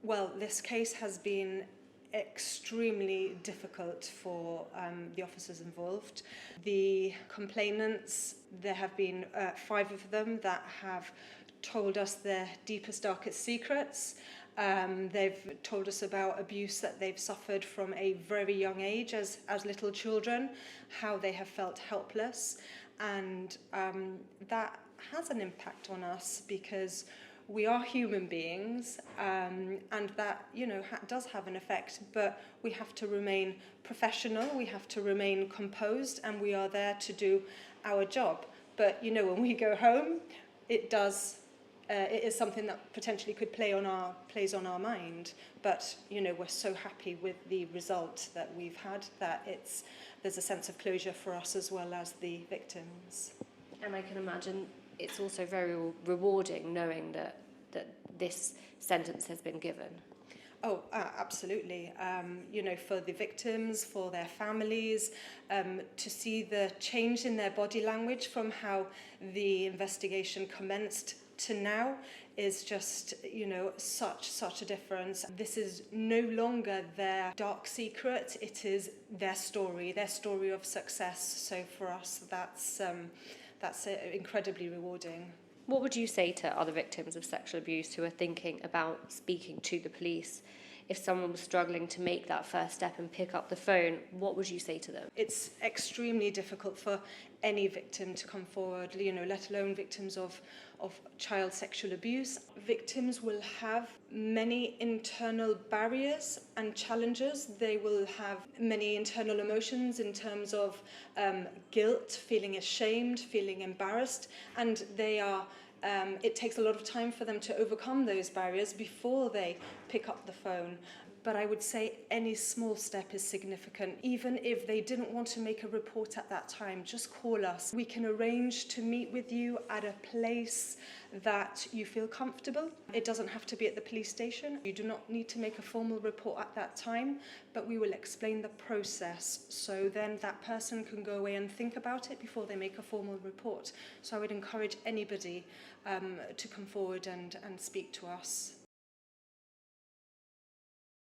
Well, this case has been extremely difficult for the officers involved. The complainants, there have been 5 of them that have told us their deepest, darkest secrets. They've told us about abuse that they've suffered from a very young age as little children, how they have felt helpless, and that has an impact on us because we are human beings, and that, does have an effect, but we have to remain professional, we have to remain composed, and we are there to do our job. But, when we go home, it is something that potentially could plays on our mind. But, we're so happy with the result that we've had that there's a sense of closure for us as well as the victims. And I can imagine it's also very rewarding knowing that this sentence has been given. Oh, absolutely. For the victims, for their families, to see the change in their body language from how the investigation commenced to now is just, such a difference. This is no longer their dark secret. It is their story of success. So for us, that's incredibly rewarding. What would you say to other victims of sexual abuse who are thinking about speaking to the police? If someone was struggling to make that first step and pick up the phone, what would you say to them? It's extremely difficult for any victim to come forward, let alone victims of child sexual abuse. Victims will have many internal barriers and challenges. They will have many internal emotions in terms of guilt, feeling ashamed, feeling embarrassed, and it takes a lot of time for them to overcome those barriers before they pick up the phone. But I would say any small step is significant. Even if they didn't want to make a report at that time, just call us. We can arrange to meet with you at a place that you feel comfortable. It doesn't have to be at the police station. You do not need to make a formal report at that time, but we will explain the process so then that person can go away and think about it before they make a formal report. So I would encourage anybody to come forward and speak to us.